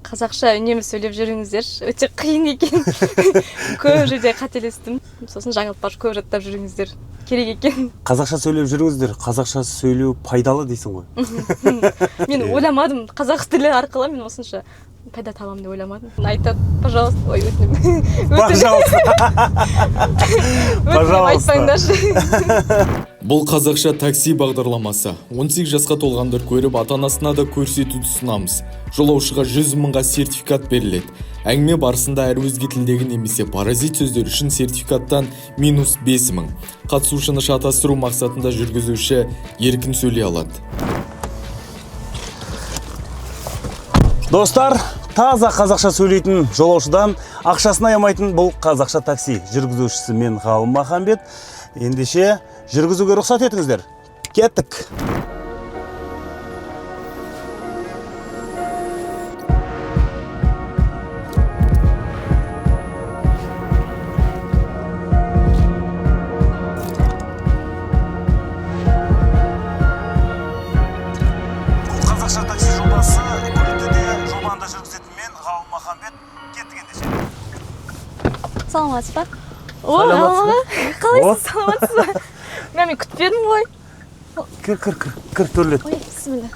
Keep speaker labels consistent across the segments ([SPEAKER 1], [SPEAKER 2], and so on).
[SPEAKER 1] Қазақша үнемі сөйлеп жүріңіздер. Өте қиын екен. Көп жерде қателестім. Сосын жаңылып көп жаттап жүріңіздер. Керек екен.
[SPEAKER 2] Қазақша сөйлеп жүріңіздер. Қазақша сөйлеу пайдалы дейсің ғой.
[SPEAKER 1] Мен ойламадым. Қазақ тілі арқылы мен осынша пайда табамын деп ойламадым. Айтады, пожалуйста, ой, өтінем.
[SPEAKER 2] Пожалуйста.
[SPEAKER 1] Айтпаңдаршы.
[SPEAKER 3] Бұл қазақша такси бағдарламасы. 18 жасқа толғандар көріп, ата-анасына да көрсетуді ұсынамыз. Жолаушыға 100 мыңға сертификат беріледі. Әңгіме барысында әр өзге тілдегі немесе паразит сөздер үшін сертификаттан -5 мың. Қатысушыны шатастыру мақсатында жүргізуші еркін сөйлей алады.
[SPEAKER 2] Достар, таза қазақша сөйлейтін жолаушыдан ақшасын аямайтын бұл қазақша такси. Жүргізушісі мен Ғалым Махамбет. Ендеше жүргізуге рұқсат етіңіздер. Кеттік. Қазақша такси жобасы көлікте жобанда жүргізетін мен Ғалым Махамбет. Кеттік ендеше.
[SPEAKER 1] Саламатсыз ба?
[SPEAKER 2] Саламатсыз ба?
[SPEAKER 1] Қалайсыз, саламатсыз ба? Мен күтпедім ғой.
[SPEAKER 2] Кір төрлет.
[SPEAKER 1] Ой, бісміллә.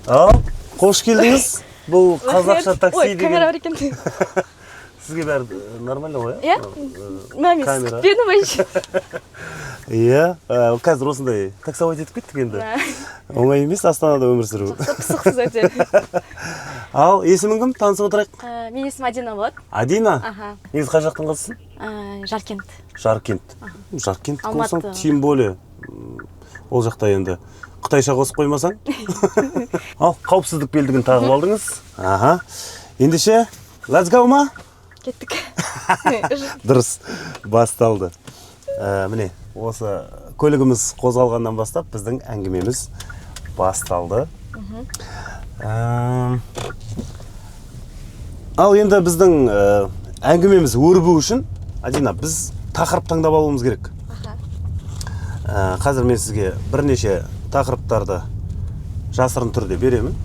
[SPEAKER 2] Ал, қош келдіңіз. Бұл қазақша такси
[SPEAKER 1] Ой, камера бар
[SPEAKER 2] деген.
[SPEAKER 1] екен.
[SPEAKER 2] Сізге бәрі нормально ғой,
[SPEAKER 1] Иә? Мен
[SPEAKER 2] камера.
[SPEAKER 1] күтпедім вообще.
[SPEAKER 2] Иә, қазір осындай таксовать етіп кеттік енді. Оңай емес Астанада өмір сүру.
[SPEAKER 1] Пысықсыз өте.
[SPEAKER 2] Ал, есімің кім? Танысып отырайық.
[SPEAKER 1] Мен есім Адина болады.
[SPEAKER 2] Адина?
[SPEAKER 1] Аха.
[SPEAKER 2] Негізі қай жақтың қызысың?
[SPEAKER 1] Жаркент.
[SPEAKER 2] Жаркент. Жаркент болсаң,
[SPEAKER 1] Алматы.
[SPEAKER 2] тем более. Ол жақта енді Қытайша қосып қоймасаң. Ал, қауіпсіздік белдігін тағып алдыңыз. Аха. Ендеше, let's go ма?
[SPEAKER 1] Кеттік.
[SPEAKER 2] Дұрыс, басталды. Міне, осы көлігіміз қозғалғаннан бастап біздің әңгімеміз басталды. Ал енді біздің әңгімеміз өрбу үшін, Адина, біз тақырып таңдап алуымыз керек. Қазір мен сізге бірнеше тақырыптарды жасырын түрде беремін.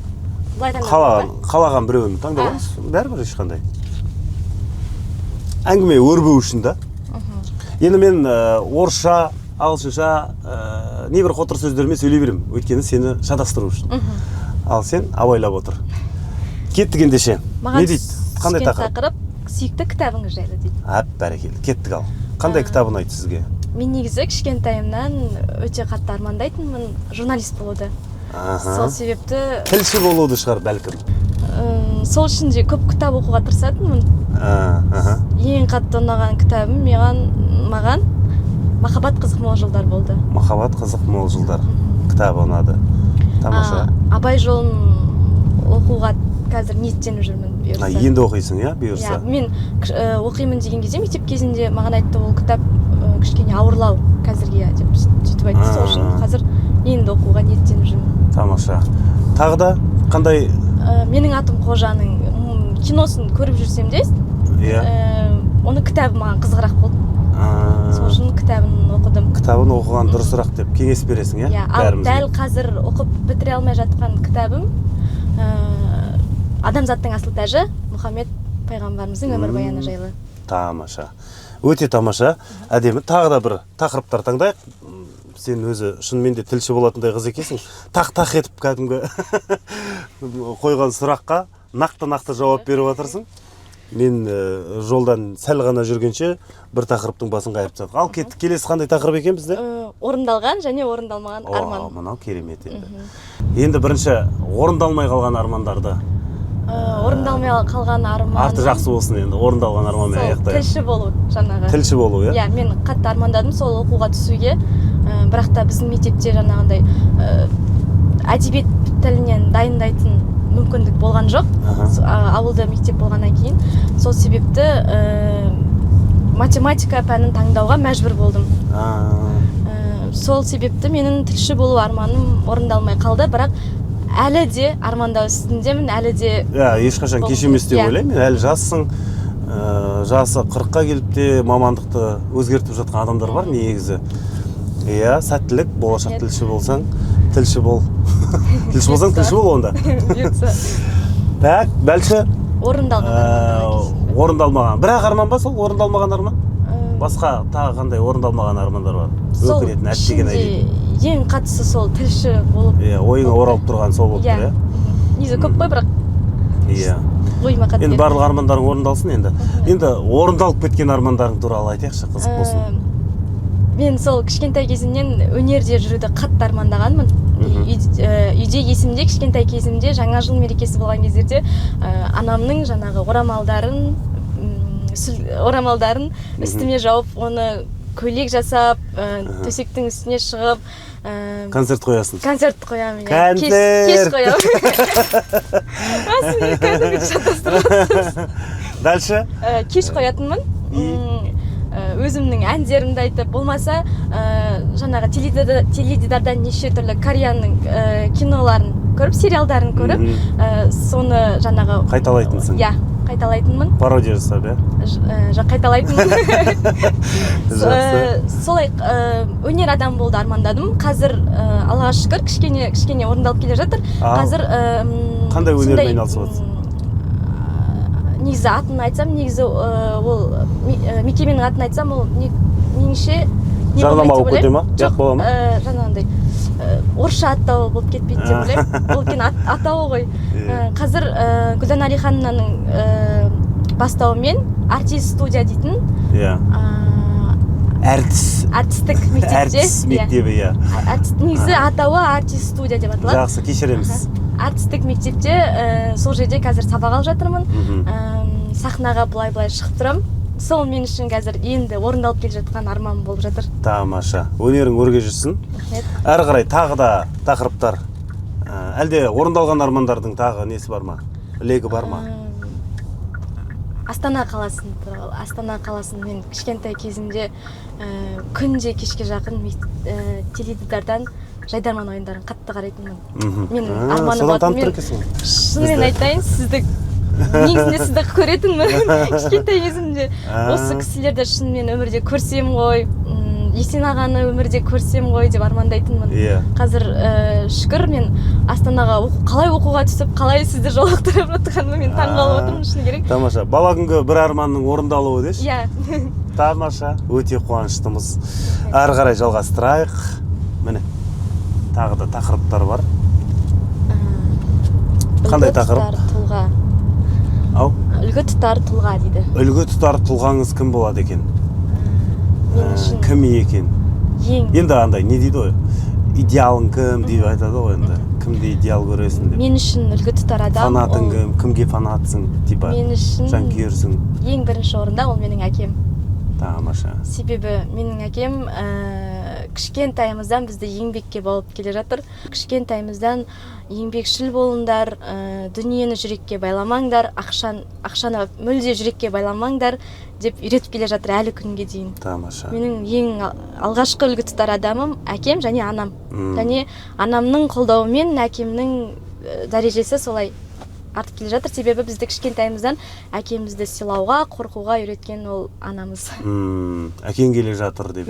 [SPEAKER 2] Қалаған біреуін таңдап алыңыз. Бәрібір ешқандай. Әңгіме өрбу үшін да. Енді мен орысша, ағылшынша небір қотыр сөздермен сөйлей беремін. Өйткені сені шатастыру үшін. Ал сен абайлап отыр. Кеттік ендеше. Не дейді? Қандай тақырып?
[SPEAKER 1] Сүйікті кітабыңыз жайлы дейді.
[SPEAKER 2] Бәрекелді. Кеттік ал. Қандай кітабын айтты сізге?
[SPEAKER 1] Мен негізі кішкентайымнан өте қатты армандайтынмын журналист болуды. Сол себепті
[SPEAKER 2] тілші болуды шығар бәлкім.
[SPEAKER 1] Сол үшін де көп кітап оқуға тырысатынмын. Ең қатты ұнаған кітабым маған Махаббат қызық мол жылдар болды.
[SPEAKER 2] Махаббат қызық мол жылдар кітабы ұнады. Тамаша.
[SPEAKER 1] Абай жолын оқуға қазір ниеттеніп жүрмін бұйырса.
[SPEAKER 2] Енді оқисың, иә, бұйырса?
[SPEAKER 1] Мен оқимын деген кезде мектеп кезінде маған айтты, ол кітап кішкене ауырлау қазірге деп сөйтіп айтты. Сол үшін қазір енді оқуға ниеттеніп жүрмін.
[SPEAKER 2] Тамаша. Тағы да қандай?
[SPEAKER 1] Менің атым Қожаның киносын көріп жүрсем де, оның кітабы маған қызығырақ болды. Сол үшін кітабын оқыдым.
[SPEAKER 2] Кітабын оқыған дұрысырақ деп кеңес бересің, иә?
[SPEAKER 1] Ал дәл қазір оқып бітіре алмай жатқан кітабым Адамзаттың асыл тәжі Мұхаммед пайғамбарымыздың өмірбаяны жайлы.
[SPEAKER 2] Тамаша. Өте тамаша. Әдемі. Тағы да бір тақырыптар таңдайық. Сен өзі шынымен де тілші болатындай қыз екенсің. Тақ етіп кәдімгі қойған сұраққа нақты жауап беріп отырсың. Мен жолдан сәл ғана жүргенше бір тақырыптың басын қайырып тастадық. Ал кеттік, келесі қандай тақырып екен бізде?
[SPEAKER 1] Орындалған және орындалмаған арман.
[SPEAKER 2] Мынау керемет енді. Енді бірінші орындалмай қалған армандарды.
[SPEAKER 1] Орындалмай қалған арман.
[SPEAKER 2] Арты жақсы болсын енді, орындалған арманмен аяқтайық.
[SPEAKER 1] Тілші болу жаңағы.
[SPEAKER 2] Тілші болу, иә?
[SPEAKER 1] Иә, мен қатты армандадым сол оқуға түсуге. Бірақ та біздің мектепте жаңағындай әдебиет тілінен дайындайтын мүмкіндік болған жоқ. Ауылда мектеп болғаннан кейін. Сол себепті математика пәнін таңдауға мәжбүр болдым. Сол себепті менің тілші болу арманым орындалмай қалды, бірақ әлі де армандау үстіндемін, әлі де...
[SPEAKER 2] Ешқашан кеш емес деп ойлаймын. Әлі жассың, жасы 40-қа келіп те мамандықты өзгертіп жатқан адамдар бар негізі. Сәттілік, болашақ тілші болсаң, тілші бол. Тілші болсаң, тілші бол онда. Так, дальше
[SPEAKER 1] орындалған
[SPEAKER 2] орындалмаған. Бірақ арман ба сол орындалмаған арман? Басқа тағы қандай орындалмаған армандар бар? Өкінетін әттеген
[SPEAKER 1] әдет. Ең қатысы сол тілші болып.
[SPEAKER 2] Ойыңа оралып тұрған сол болып тұр,
[SPEAKER 1] Негізі көп қой, бірақ ойыма қатты.
[SPEAKER 2] Енді барлық армандарың орындалсын енді. Енді орындалып кеткен армандарың туралы айтайықшы, қызық болсын.
[SPEAKER 1] Мен сол кішкентай кезімнен өнерде жүруді қатты армандағанмын. Үйде есімде кішкентай кезімде жаңа жыл мерекесі болған кездерде анамның жаңағы орамалдарын үстіме жауып, оны көйлек жасап, төсектің үстіне шығып
[SPEAKER 2] концерт қоясың.
[SPEAKER 1] Концерт қоямын.
[SPEAKER 2] Концерт!
[SPEAKER 1] Кеш қоямын.
[SPEAKER 2] Дальше?
[SPEAKER 1] Кеш қоятынмын. Өзімнің әндерімді айтып, болмаса жаңағы теледидардан неше түрлі Кореяның киноларын көріп, сериалдарын көріп, соны жаңағы
[SPEAKER 2] қайталайтынсың.
[SPEAKER 1] Қайталайтынмын.
[SPEAKER 2] Пародия жасап,
[SPEAKER 1] Жоқ, қайталайтынмын. Солай өнер адам болды армандадым. Қазір Аллаға шүкір кішкене орындалып келе жатыр. Қазір
[SPEAKER 2] қандай өнермен айналысып отырсың?
[SPEAKER 1] Негізі атын айтсам, негізі ол мекеменің атын айтсам, ол меніңше
[SPEAKER 2] жарнама болып кете ма? Жоқ, бола ма?
[SPEAKER 1] Жаңағындай орысша аттауы болып кетпейді деп ойлаймын. Ол екен атауы ғой. Қазір Гүлдан Алиханованың бастауымен артист студия дейтін әртістік мектепте.
[SPEAKER 2] Әртіс мектебі,
[SPEAKER 1] Негізі атауы артист студия деп аталады.
[SPEAKER 2] Жақсы, кешіреміз.
[SPEAKER 1] Әртістік мектепте сол жерде қазір сабақ алып жатырмын. Сахнаға былай шығып тұрам. Сол мен үшін қазір енді орындалып келе жатқан арман болып жатыр.
[SPEAKER 2] Тамаша. Өнерің өрге жүрсін. Әрі қарай тағы да тақырыптар. Әлде орындалған армандардың тағы несі бар ма? Легі бар ма?
[SPEAKER 1] Астана қаласын туралы. Астана қаласын мен кішкентай кезімде күнде кешке жақын теледидардан жайдарман ойындарын қатты қарайтынмын. Мен арманым болатын. Шынымен айтайын, негізінде сізді көретінмін кішкентай кезімде. Осы кісілерді шынымен өмірде көрсем ғой, Есен ағаны өмірде көрсем ғой деп армандайтынмын. Қазір шүкір мен Астанаға қалай оқуға түсіп, қалай сізді жолықтырып жатқаныма мен таңғалып отырмын, шыны керек.
[SPEAKER 2] Тамаша. Бала күнгі бір арманның орындалуы деші? Тамаша. Өте қуаныштымыз. Әрі қарай жалғастырайық. Міне, тағы да тақырыптар бар. Қандай тақырып?
[SPEAKER 1] Үлгі тұтар тұлға дейді.
[SPEAKER 2] Үлгі тұтар тұлғаңыз кім болады екен? Кім екен? Енді андай, не дейді ғой? Идеалың кім деп айтады ғой енді. Кімді идеал көресің деп.
[SPEAKER 1] Мен үшін үлгі тұтар адам.
[SPEAKER 2] Фанатың кім? Кімге фанатсың? Типа, жанкүйерсің.
[SPEAKER 1] Ең бірінші орында ол менің әкем.
[SPEAKER 2] Тамаша.
[SPEAKER 1] Себебі менің әкем кішкентайымыздан бізді еңбекке баулып келе жатыр. Кішкентайымыздан еңбекшіл болыңдар, дүниені жүрекке байламаңдар, ақшаны мүлде жүрекке байламаңдар деп үйретіп келе жатыр әлі күнге дейін.
[SPEAKER 2] Тамаша.
[SPEAKER 1] Менің ең алғашқы үлгі тұтар адамым әкем және анам. Және анамның қолдауымен әкемнің дәрежесі солай артып келе жатыр. Себебі бізді кішкентайымыздан әкемізді сыйлауға, қорқуға үйреткен ол анамыз.
[SPEAKER 2] Әкең келе жатыр деп,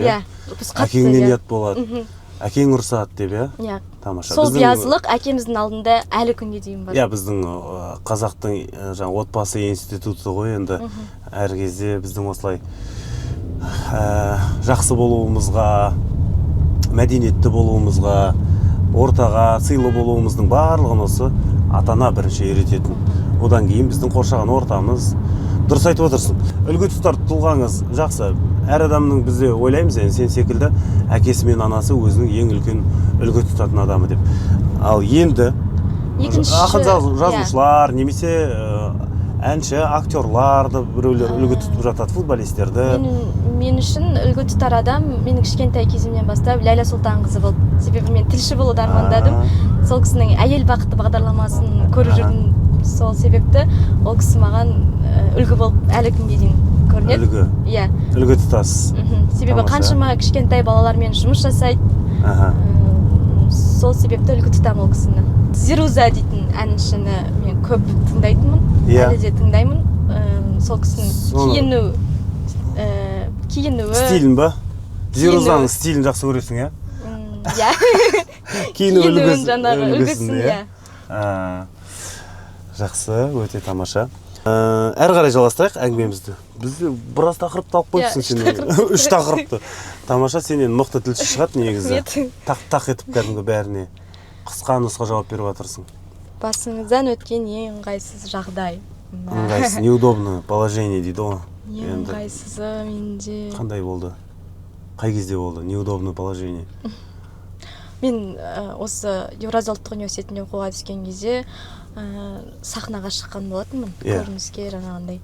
[SPEAKER 2] әкеңнен ұят болады. Әкең ұрсады деп, Тамаша.
[SPEAKER 1] Сол биязылық әкеміздің алдында әлі күнге дейін бар.
[SPEAKER 2] Біздің қазақтың отбасы институты ғой енді. Әр кезде біздің осылай жақсы болуымызға, мәдениетті болуымызға, ортаға сыйлы болуымыздың барлығын осы ата-ана бірінші үйрететін. Одан кейін біздің қоршаған ортамыз. Дұрыс айтып отырсың. Үлгі тұтар тұлғаңыз жақсы. Әр адамның бізде ойлаймыз, сен секілді әкесі мен анасы өзінің ең үлкен үлгі тұтатын адамы деп. Ал енді ақын жазушылар, немесе әнші, актерларды біреулер үлгі тұтып жатады, футболистерді.
[SPEAKER 1] Мен үшін үлгі тұтар адам менің кішкентай кезімнен бастап Ләйла Сұлтанқызы болды. Себебі мен тілші болуды армандадым. Сол кісінің әйел бақыты бағдарламасын көріп жүрдім. Сол себепті ол кісі маған үлгі болып әлі күнге дейін көрінеді.
[SPEAKER 2] Үлгі? Үлгі тұтасыз.
[SPEAKER 1] Себебі қаншама кішкентай балалармен жұмыс жасайды. Сол себепті үлгі тұтам ол кісіні. Зируза дейтін әншіні мен көп тыңдайтынмын. Әлі де тыңдаймын. Сол кісінің киінуі.
[SPEAKER 2] Стилін ба? Зирузаның стилін жақсы көресің,
[SPEAKER 1] Киінуін жаңағы үлгісін,
[SPEAKER 2] Жақсы, өте тамаша. Әрі қарай жалғастырайық әңгімемізді. Бізде біраз тақырыпты алып қойыпсың сен. 3 тақырыпты. Тамаша, сенен мықты тілші шығады негізі. Тақ етіп кәдімгі бәріне қысқа нұсқа жауап беріп жатырсың.
[SPEAKER 1] Басыңыздан өткен ең ыңғайсыз жағдай.
[SPEAKER 2] Ыңғайсыз, неудобное положение дейді ғой.
[SPEAKER 1] Ең ыңғайсызы менде.
[SPEAKER 2] Қандай болды? Қай кезде болды? Неудобное положение.
[SPEAKER 1] Мен осы Еуразия ұлттық университетіне оқуға түскен кезде сахнаға шыққан болатынмын, көрініске жаңағындай.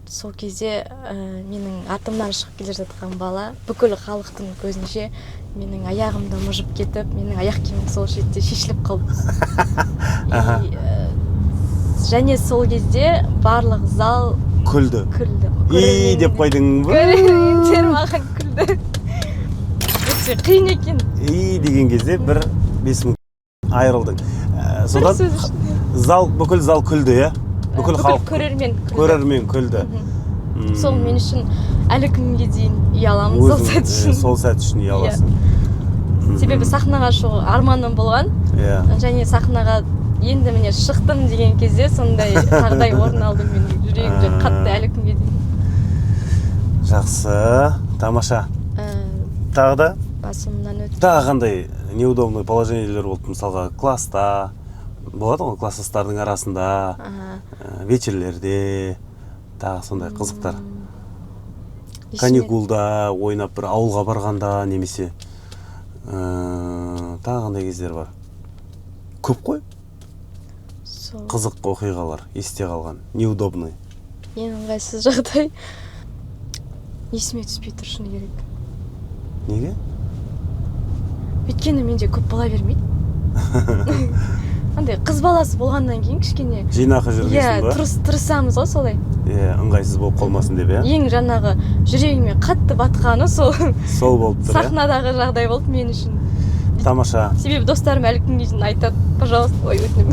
[SPEAKER 1] Сол кезде менің артымнан шығып келе жатқан бала бүкіл халықтың көзінше менің аяғымды мұжып кетіп, менің аяқ киімім сол жерде шешіліп қалды. Және сол кезде барлық зал
[SPEAKER 2] күлді. Деп қойдың ба?
[SPEAKER 1] Көрермендер маған күлді. Өте қиын екен.
[SPEAKER 2] Деген кезде бір 5 мың айырылдың. Содан бүкіл зал күлді, иә? Бүкіл халық көрермен күлді.
[SPEAKER 1] Сол мен үшін әлі күнге дейін ұяламын сол сәт үшін.
[SPEAKER 2] Сол сәт үшін ұяласың.
[SPEAKER 1] Себебі сахнаға шығу арманым болған. Және сахнаға енді міне шықтым деген кезде сондай жағдай орын алды менің жүрегімде қатты әлі күнге дейін.
[SPEAKER 2] Жақсы, тамаша. Тағы да?
[SPEAKER 1] Басымнан өтті.
[SPEAKER 2] Тағы қандай неудобный положениелер болды, мысалға класста, болады ғой класстастардың арасында, вечерлерде, тағы сондай қызықтар. Каникулда ойнап бір ауылға барғанда немесе тағы қандай кездер бар. Көп қой? Қызық оқиғалар, есте қалған, неудобный.
[SPEAKER 1] Ең ыңғайсыз жағдай есіме түспей тұр, шыны керек.
[SPEAKER 2] Неге?
[SPEAKER 1] Өйткені менде көп бола бермейді. Андай қыз баласы болғаннан кейін кішкене
[SPEAKER 2] жинақы жүргесің ба?
[SPEAKER 1] Тырысамыз ғой солай.
[SPEAKER 2] Ыңғайсыз болып қалмасын деп, иә?
[SPEAKER 1] Ең жаңағы жүрегіме қатты батқаны сол
[SPEAKER 2] болып тұр, иә?
[SPEAKER 1] Сахнадағы жағдай болды мен үшін.
[SPEAKER 2] Тамаша.
[SPEAKER 1] Себебі достарым әлі күнге дейін айтады, пожалуйста, ой, өтінем.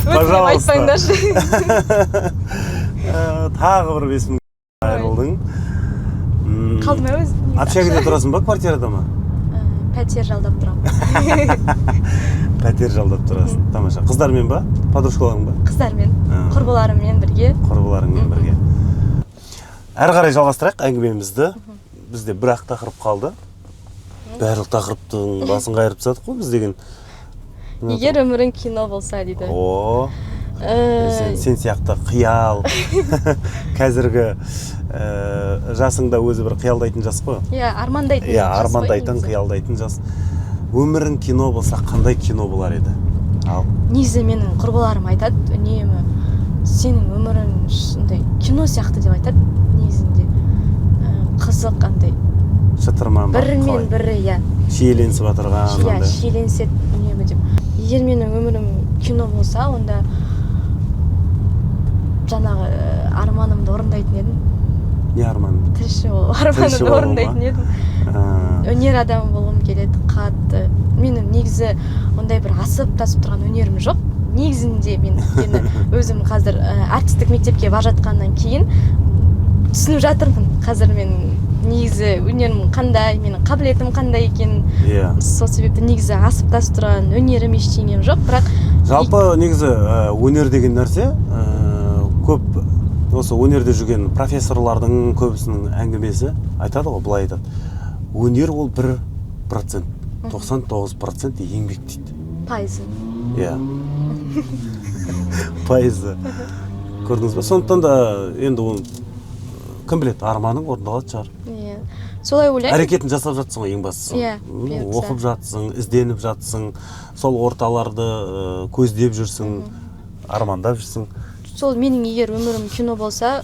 [SPEAKER 1] Өтінем айтпаңдаршы.
[SPEAKER 2] Тағы бір 5 мың айырылдың.
[SPEAKER 1] Қалдым өз.
[SPEAKER 2] Общагада тұрасың ба, квартирада ма?
[SPEAKER 1] Пәтер жалдап тұрам.
[SPEAKER 2] Пәтер жалдап тұрасың, тамаша. Қыздармен ба? Подружкаларың ба?
[SPEAKER 1] Қыздармен, құрбыларыммен бірге.
[SPEAKER 2] Құрбыларыңмен бірге. Әрі қарай жалғастырайық әңгімемізді. Бізде бір-ақ тақырып қалды. Барлық тақырыптың басын қайырып тастадық қой біз деген.
[SPEAKER 1] Егер өмірің кино болса дейді.
[SPEAKER 2] Сен сияқты қиял. Қазіргі жасыңда өзі бір қиялдайтын жас қой.
[SPEAKER 1] Армандайтын жас қой.
[SPEAKER 2] Армандайтын, қиялдайтын жас. Өмірің кино болса, қандай кино болар еді?
[SPEAKER 1] Негізі менің құрбыларым айтады, үнемі сенің өмірің сондай кино сияқты деп айтады негізінде. Қызық қандай.
[SPEAKER 2] Шытырман ба?
[SPEAKER 1] Бірімен бірі,
[SPEAKER 2] шиеленісіп отырған.
[SPEAKER 1] Шиеленсет үнемі деп. Егер менің өмірім кино болса, онда жаңағы арманымды орындайтын едім.
[SPEAKER 2] Не арманым?
[SPEAKER 1] Тілші арманымды орындайтын едім. Өнер адамы болғым келеді, қатты. Менің негізі ондай бір асып-тасып тұрған өнерім жоқ. Негізінде мен өзім қазір артистік мектепке бара жатқаннан кейін түсініп жатырмын. Қазір мен негізі өнерім қандай, менің қабілетім қандай екен. Сол себепті негізі асып-тасып тұрған өнерім ештеңем жоқ, бірақ
[SPEAKER 2] жалпы негізі өнер деген нәрсе көп осы өнерде жүрген профессорлардың көбісінің әңгімесі айтады ғой, былай айтады. Өнер ол 1%, 99% еңбек дейді.
[SPEAKER 1] Пайызы.
[SPEAKER 2] Пайызы. Көрдіңіз ба? Сондықтан да енді ол кім біледі, арманың орындалады шығар.
[SPEAKER 1] Солай ойлаймын.
[SPEAKER 2] Әрекетін жасап жатсың ғой ең бастысы. Оқып жатсың, ізденіп жатсың, сол орталарды көздеп жүрсің, армандап жүрсің.
[SPEAKER 1] Сол менің егер өмірім кино болса,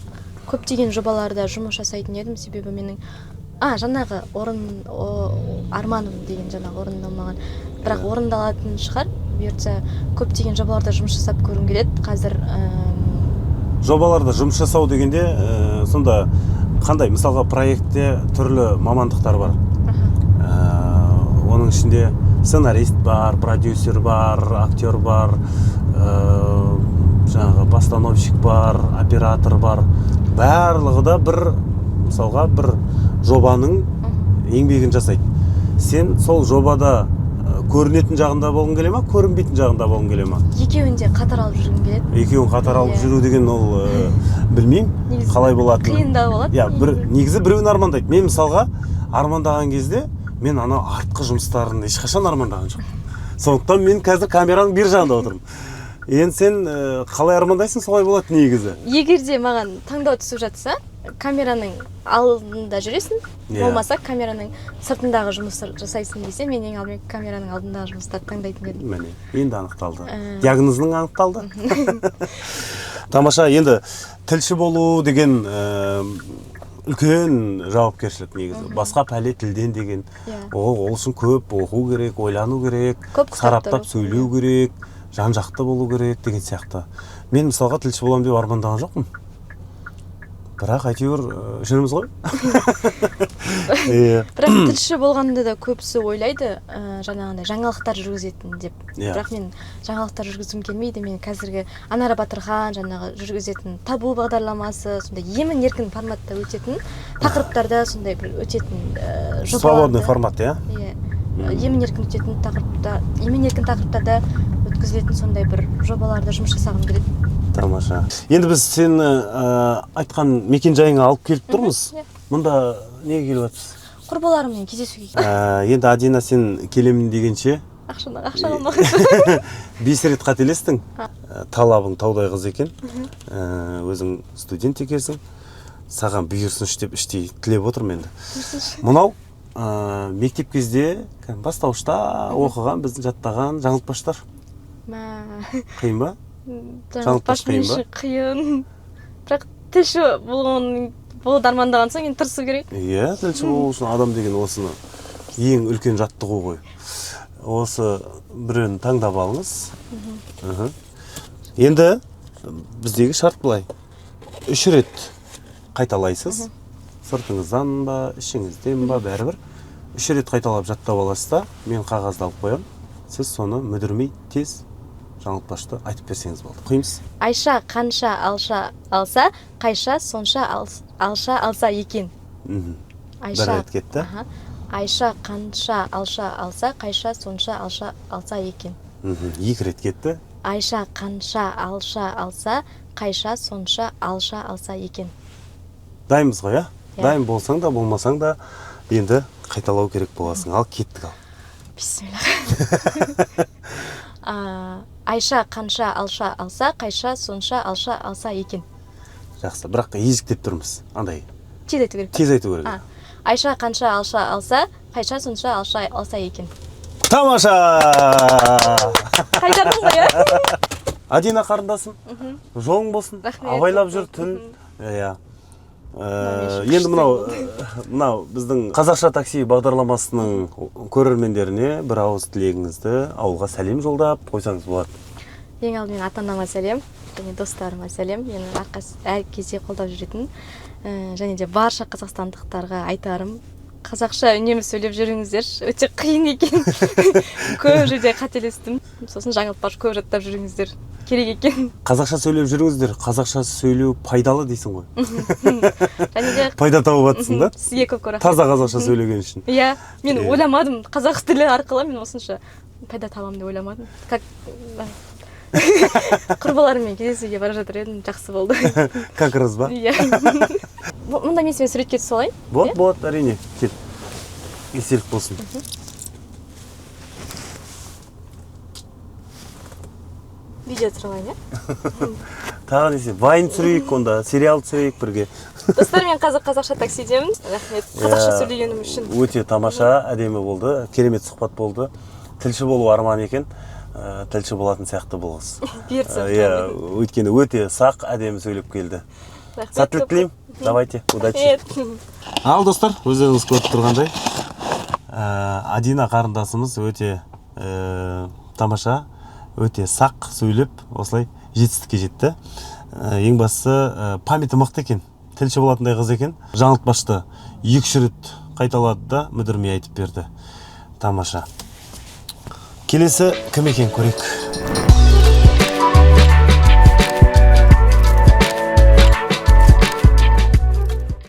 [SPEAKER 1] көптеген жобаларда жұмыс жасайтын едім, себебі менің жаңағы арманым деген жаңағы орындалмаған, бірақ орындалатын шығар. Бұйыртса көптеген жобаларда жұмыс жасап көргім келеді. Қазір
[SPEAKER 2] жобаларда жұмыс жасау дегенде сонда қандай? Мысалға проектте түрлі мамандықтар бар. Оның ішінде сценарист бар, продюсер бар, актер бар, жаңағы постановщик бар, оператор бар. Барлығы да мысалға бір жобаның еңбегін жасайды. Сен сол жобада көрінетін жағында болғың келе ма, көрінбейтін жағында болғың келе ма?
[SPEAKER 1] Екеуін де қатар алып жүргім келеді.
[SPEAKER 2] Екеуін қатар алып жүру деген ол білмеймін қалай болады.
[SPEAKER 1] Қиындау болады.
[SPEAKER 2] Иә, негізі біреуін армандайды. Мен мысалға армандаған кезде мен ана артқы жұмыстарын ешқашан армандаған жоқпын. Сондықтан мен қазір камераның бер жағында отырмын. Енді сен қалай армандайсың, солай болады негізі.
[SPEAKER 1] Егер де маған таңдау түсіп жатса, камераның алдында жүресің, болмаса камераның сыртындағы жұмысты жасайсың десе, мен ең алдымен камераның алдындағы жұмыстарды таңдайтын едім.
[SPEAKER 2] Міне, енді анықталды. Диагнозың анықталды. Тамаша, енді тілші болу деген үлкен жауапкершілік негізі. Басқа пәле тілден деген. Ол үшін көп оқу керек, ойлану керек, сараптап сөйлеу керек, жан-жақты болу керек деген сияқты. Мен мысалға тілші боламын деп армандаған жоқпын. Бірақ әйтеуір жүрміз ғой.
[SPEAKER 1] Бірақ тілші болғанда да көбісі ойлайды, жаңағындай жаңалықтар жүргізетін деп. Бірақ мен жаңалықтар жүргізгім келмейді. Мен қазіргі Анара Батырхан жаңағы жүргізетін табу бағдарламасы, сондай емін-еркін форматта өтетін, тақырыптарда сондай бір өтетін жобаларды.
[SPEAKER 2] Свободный формат, иә?
[SPEAKER 1] Иә. Емін-еркін өтетін тақырыпта, емін-еркін тақырыптарда өткізілетін сондай бір жобаларда жұмыс жасағым келеді.
[SPEAKER 2] Тамаша. Енді біз сені айтқан мекен жайыңа алып келіп тұрмыз. Мұнда неге келіп жатсыз?
[SPEAKER 1] Құрбыларыммен кездесуге.
[SPEAKER 2] Енді Адина сен келемін дегенше
[SPEAKER 1] ақша алмаған.
[SPEAKER 2] 5 рет қателестің. Талабың таудай қыз екен. Өзің студент екенсің. Саған бұйырсыншы деп іштей тілеп отырмын енді. Мынау мектеп кезде бастауышта оқыған, біздің жаттаған жаңылтпаштар. Қиын ба?
[SPEAKER 1] Жаңылтпаш мен үшін қиын. Бірақ тілші болуды армандаған соң енді тырысу керек.
[SPEAKER 2] Иә, тілші болу үшін адам деген осыны ең үлкен жаттығу ғой. Осы біреуін таңдап алыңыз. Енді біздегі шарт былай. 3 рет қайталайсыз. Сыртыңыздан ба, ішіңізден ба, бәрібір. 3 рет қайталап жаттап аласыз да, мен қағазды алып қоямын. Сіз соны мүдірмей тез жаңылтпашты айтып берсеңіз болды. Қойымыз.
[SPEAKER 1] Айша қанша алса, қайша сонша алса екен.
[SPEAKER 2] Бір рет кетті.
[SPEAKER 1] Айша қанша алса, қайша сонша алса екен.
[SPEAKER 2] 2 рет кетті.
[SPEAKER 1] Айша қанша алса, қайша сонша алса екен.
[SPEAKER 2] Дайынбыз ғой, дайын болсаң да, болмасаң да, енді қайталау керек боласың. Ал, кеттік ал.
[SPEAKER 1] Бисмилlah. Айша қанша алса, қайша сонша алса екен.
[SPEAKER 2] Жақсы, бірақ езіктеп тұрмыз. Андай.
[SPEAKER 1] Тез айту керек.
[SPEAKER 2] Тез айту керек.
[SPEAKER 1] Айша қанша алса, қайша сонша алса екен.
[SPEAKER 2] Тамаша!
[SPEAKER 1] Қайтардың ғой, иә?
[SPEAKER 2] Адина қарындасым, жолың болсын. Абайлап жүр түн. Енді мынау біздің қазақша такси бағдарламасының көрермендеріне бір ауыз тілегіңізді ауылға сәлем жолдап қойсаңыз болады.
[SPEAKER 1] Ең алдымен ата-анама сәлем, және достарыма сәлем. Мені әр кезде қолдап жүретін, және де барша қазақстандықтарға айтарым, қазақша үнемі сөйлеп жүріңіздер, өте қиын екен. Көп жерде қателестім. Сосын жаңылтпаш көп жаттап жүріңіздер. Керек екен.
[SPEAKER 2] Қазақша сөйлеп жүріңіздер. Қазақша сөйлеу пайдалы дейсің ғой.
[SPEAKER 1] Және де
[SPEAKER 2] пайда тауып жатсың да?
[SPEAKER 1] Сізге көп рахмет.
[SPEAKER 2] Таза қазақша сөйлеген үшін.
[SPEAKER 1] Иә, мен ойламадым. Қазақ тілі арқылы мен осынша пайда табамын деп ойламадым. Құрбыларыммен кездесуге бара жатыр едім, жақсы болды.
[SPEAKER 2] Как раз ба?
[SPEAKER 1] Иә. Мұнда мен сізбен суретке түсе алайын?
[SPEAKER 2] Болады, әрине. Кел. Естелік болсын.
[SPEAKER 1] Видео түсіре алайын, иә?
[SPEAKER 2] Тағы несе, вайн түсірейік, онда сериал түсірейік бірге.
[SPEAKER 1] Достармен қазақша таксидемін. Рахмет. Қазақша сөйлегенім үшін.
[SPEAKER 2] Өте тамаша, әдемі болды. Керемет сұхбат болды. Тілші болу арман екен. Тілші болатын сияқты бұл қыз. Өйткені өте сақ, әдемі сөйлеп келді. Сәттілік тілеймін. Давайте, удачи. Ал достар, өздеріңіз көріп тұрғандай, Адина қарындасымыз өте тамаша, өте сақ сөйлеп, осылай жетістікке жетті. Ең бастысы памяті мықты екен, тілші болатындай қыз екен. Жаңылтпашты 2 рет қайталады да мүдірмей айтып берді. Тамаша. Келесі кім екен көрейік.